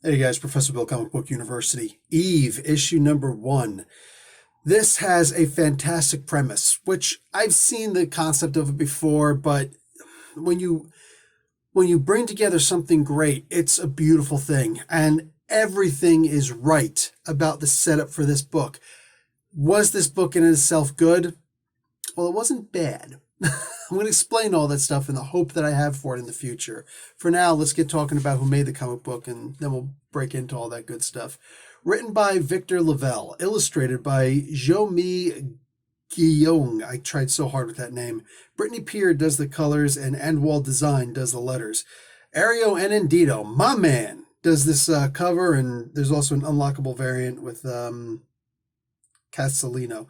Hey guys, Professor Bill, Comic Book University. Eve, issue number 1. This has a fantastic premise, which I've seen the concept of it before, but when you when you bring together something great, it's a beautiful thing, and everything is right about the setup for this book. Was this book in itself good? Well, it wasn't bad. I'm going to explain all that stuff in the hope that I have for it in the future. For now, let's get talking about who made the comic book, and then we'll break into all that good stuff. Written by Victor Lavelle, illustrated by Mi-Gyeong. I tried so hard with that name. Brittany Peer does the colors, and Anwal Design does the letters. Ario Anandito, my man, does this cover, and there's also an unlockable variant with Castellino.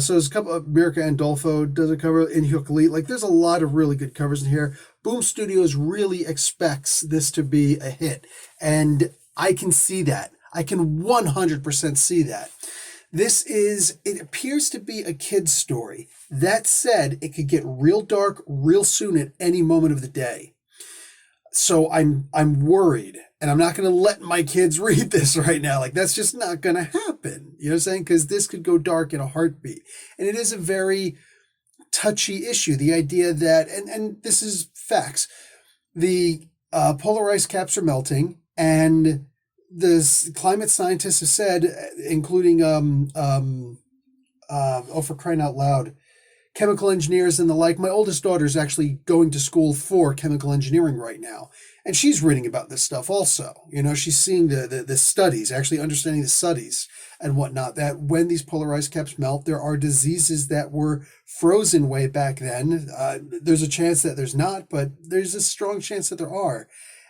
So there's a couple of Mirka Andolfo does a cover in Hyuk. Like there's a lot of really good covers in here. Boom Studios really expects this to be a hit, and I can see that. I can 100% see that. It appears to be a kid's story. That said, it could get real dark real soon at any moment of the day. So I'm worried, and I'm not going to let my kids read this right now. Like that's just not going to happen. You know what I'm saying? Because this could go dark in a heartbeat, and it is a very touchy issue. The idea that, and this is facts, the polar ice caps are melting, and the climate scientists have said, including oh, for crying out loud, chemical engineers and the like. My oldest daughter is actually going to school for chemical engineering right now, and she's reading about this stuff also. You know, she's seeing the studies, actually understanding the studies and whatnot, that when these polar ice caps melt, there are diseases that were frozen way back then. There's a chance that there's not, but there's a strong chance that there are.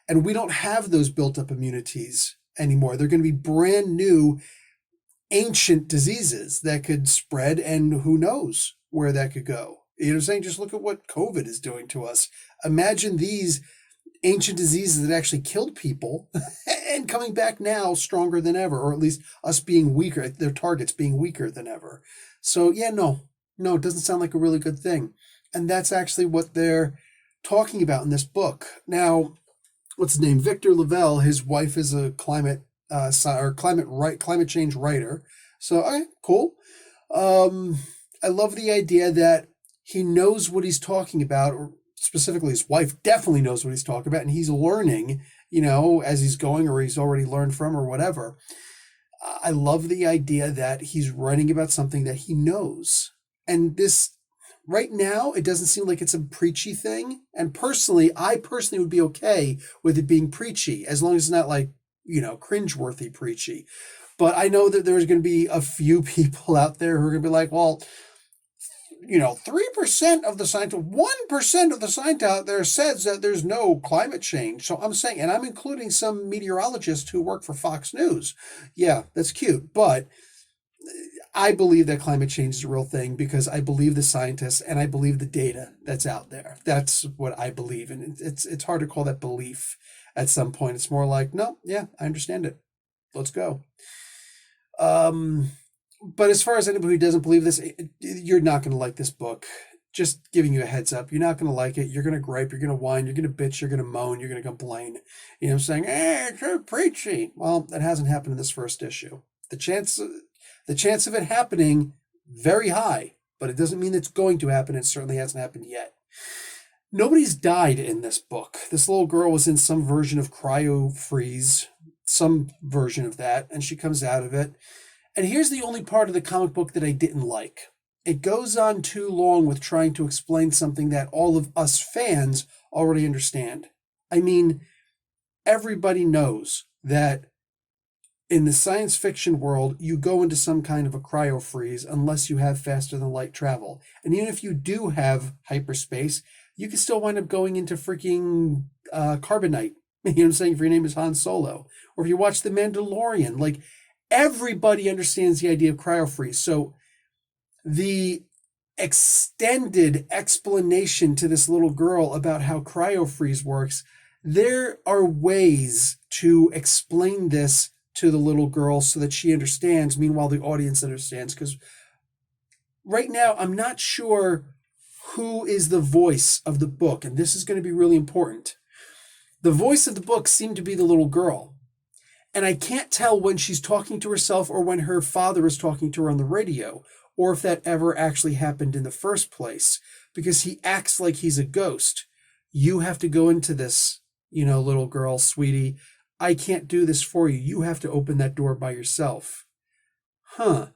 And we don't have those built up immunities anymore. They're going to be brand new, ancient diseases that could spread, and who knows where that could go. You know what I'm saying? Just look at what COVID is doing to us. Imagine these ancient diseases that actually killed people and coming back now stronger than ever, or at least us being weaker, their targets being weaker than ever. So yeah, no, it doesn't sound like a really good thing. And that's actually what they're talking about in this book. Now, what's his name? Victor Lavelle, his wife is a climate change writer. So, okay, cool. I love the idea that he knows what he's talking about, or specifically his wife definitely knows what he's talking about, and he's learning, as he's going, or he's already learned from, or whatever. I love the idea that he's writing about something that he knows. And this, right now, it doesn't seem like it's a preachy thing. And I personally would be okay with it being preachy, as long as it's not like, cringeworthy preachy. But I know that there's going to be a few people out there who are going to be like, well, 3% of the science, 1% of the science out there says that there's no climate change. So I'm saying, and I'm including some meteorologists who work for Fox News. Yeah, that's cute. But I believe that climate change is a real thing because I believe the scientists and I believe the data that's out there. That's what I believe. And it's hard to call that belief at some point. It's more like, no, yeah, I understand it. Let's go. But as far as anybody who doesn't believe this, you're not going to like this book. Just giving you a heads up. You're not going to like it. You're going to gripe. You're going to whine. You're going to bitch. You're going to moan. You're going to complain. You know what I'm saying? It's so preachy. Well, that hasn't happened in this first issue. The chance of it happening, very high. But it doesn't mean it's going to happen. It certainly hasn't happened yet. Nobody's died in this book. This little girl was in some version of cryo freeze, some version of that, and she comes out of it. And here's the only part of the comic book that I didn't like. It goes on too long with trying to explain something that all of us fans already understand. I mean, everybody knows that in the science fiction world, you go into some kind of a cryo freeze unless you have faster than light travel. And even if you do have hyperspace, you can still wind up going into freaking carbonite. You know what I'm saying? If your name is Han Solo. Or if you watch The Mandalorian, like, everybody understands the idea of cryofreeze. So the extended explanation to this little girl about how cryofreeze works, there are ways to explain this to the little girl so that she understands, meanwhile the audience understands. Because right now, I'm not sure who is the voice of the book, and this is going to be really important. The voice of the book seemed to be the little girl. And I can't tell when she's talking to herself or when her father is talking to her on the radio, or if that ever actually happened in the first place, because he acts like he's a ghost. You have to go into this, little girl, sweetie. I can't do this for you. You have to open that door by yourself. Huh.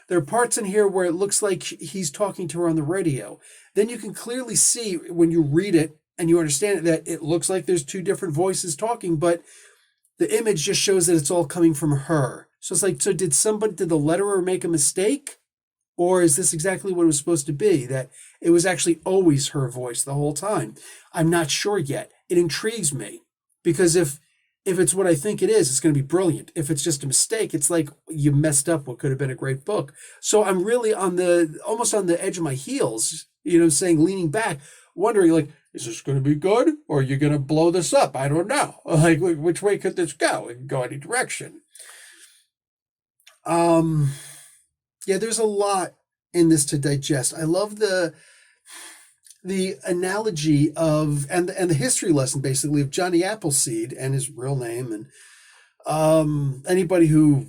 There are parts in here where it looks like he's talking to her on the radio. Then you can clearly see when you read it and you understand it that it looks like there's two different voices talking, but the image just shows that it's all coming from her. So it's like, so did the letterer make a mistake? Or is this exactly what it was supposed to be? That it was actually always her voice the whole time? I'm not sure yet. It intrigues me because if it's what I think it is, it's going to be brilliant. If it's just a mistake, it's like you messed up what could have been a great book. So I'm really almost on the edge of my heels, saying, leaning back, wondering like, is this going to be good or are you going to blow this up? I don't know. Like, which way could this go? It can go any direction. Yeah, there's a lot in this to digest. I love the analogy of and the history lesson basically of Johnny Appleseed and his real name, and anybody who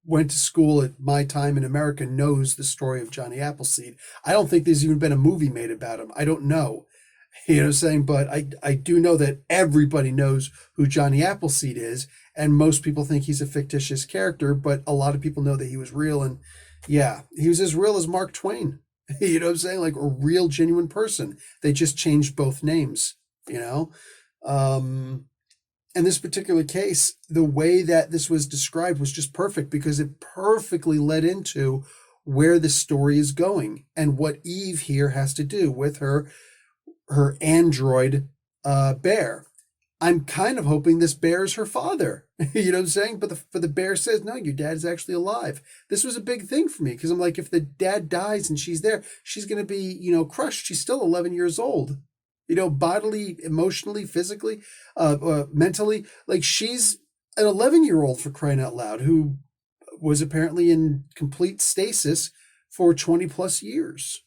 went to school at my time in America knows the story of Johnny Appleseed. I don't think there's even been a movie made about him. I don't know. You know what I'm saying? But I do know that everybody knows who Johnny Appleseed is, and most people think he's a fictitious character, but a lot of people know that he was real, and yeah, he was as real as Mark Twain. You know what I'm saying? Like a real, genuine person. They just changed both names, In this particular case, the way that this was described was just perfect because it perfectly led into where the story is going and what Eve here has to do with her android bear. I'm kind of hoping this bear is her father. You know what I'm saying? But the bear says, no, your dad is actually alive. This was a big thing for me because I'm like, if the dad dies and she's there, she's going to be, crushed. She's still 11 years old, bodily, emotionally, physically, mentally. Like she's an 11-year-old for crying out loud who was apparently in complete stasis for 20 plus years.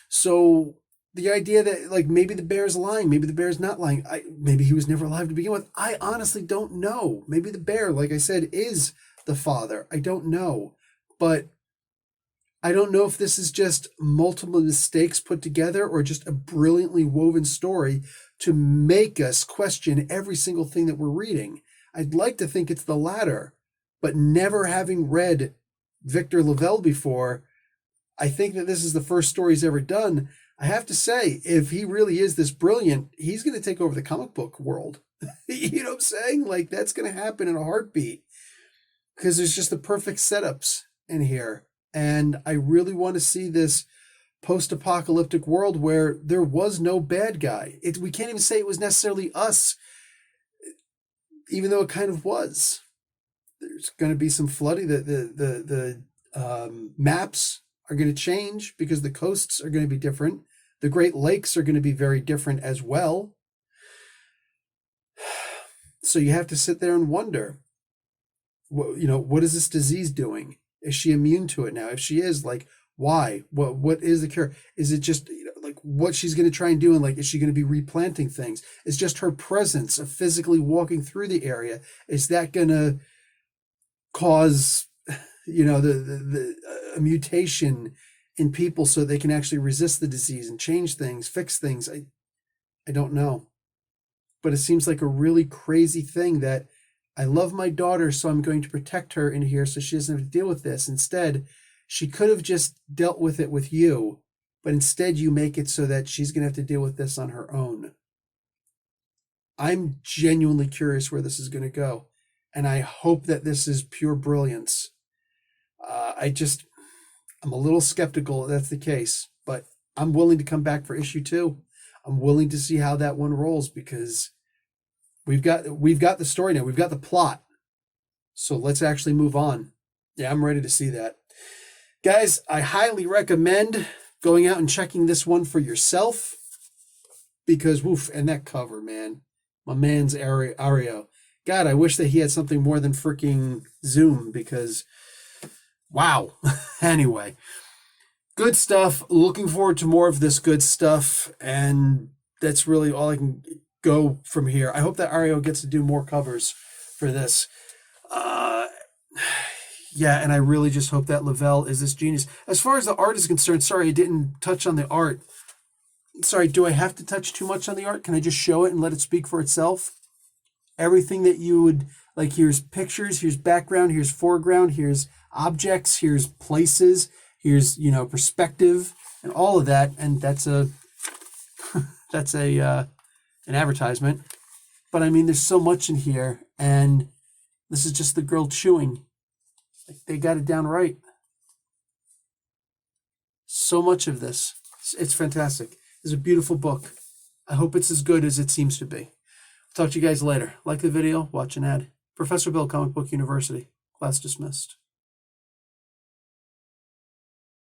So the idea that like maybe the bear's lying, maybe the bear's not lying, maybe he was never alive to begin with. I honestly don't know. Maybe the bear, like I said, is the father. I don't know. But I don't know if this is just multiple mistakes put together or just a brilliantly woven story to make us question every single thing that we're reading. I'd like to think it's the latter, but never having read Victor LaValle before, I think that this is the first story he's ever done. I have to say, if he really is this brilliant, he's going to take over the comic book world. You know what I'm saying? Like, that's going to happen in a heartbeat because there's just the perfect setups in here. And I really want to see this post-apocalyptic world where there was no bad guy. We can't even say it was necessarily us, even though it kind of was. There's going to be some flooding. The maps are going to change because the coasts are going to be different. The Great Lakes are going to be very different as well. So you have to sit there and wonder, what is this disease doing? Is she immune to it now? If she is, like, why? What is the cure? Is it just like what she's going to try and do? And like, is she going to be replanting things? Is just her presence of physically walking through the area, is that going to cause a mutation in people so they can actually resist the disease and change things, fix things? I don't know. But it seems like a really crazy thing that I love my daughter, so I'm going to protect her in here so she doesn't have to deal with this. Instead, she could have just dealt with it with you, but instead you make it so that she's going to have to deal with this on her own. I'm genuinely curious where this is going to go, and I hope that this is pure brilliance. I'm a little skeptical if that's the case, but I'm willing to come back for issue 2. I'm willing to see how that one rolls because we've got the story now. We've got the plot. So let's actually move on. Yeah, I'm ready to see that. Guys, I highly recommend going out and checking this one for yourself because, woof, and that cover, man. My man's Ario. God, I wish that he had something more than freaking Zoom because, wow. Anyway, good stuff. Looking forward to more of this good stuff. And that's really all I can go from here. I hope that Ario gets to do more covers for this. Yeah, and I really just hope that Lavelle is this genius. As far as the art is concerned, sorry I didn't touch on the art. Sorry, do I have to touch too much on the art? Can I just show it and let it speak for itself? Everything that you would like, here's pictures, here's background, here's foreground, here's objects, here's places, here's, perspective, and all of that. And that's an advertisement. But I mean, there's so much in here, and this is just the girl chewing. Like, they got it down right. So much of this. It's fantastic. It's a beautiful book. I hope it's as good as it seems to be. Talk to you guys later. Like the video, watch an ad. Professor Bill, Comic Book University. Class dismissed.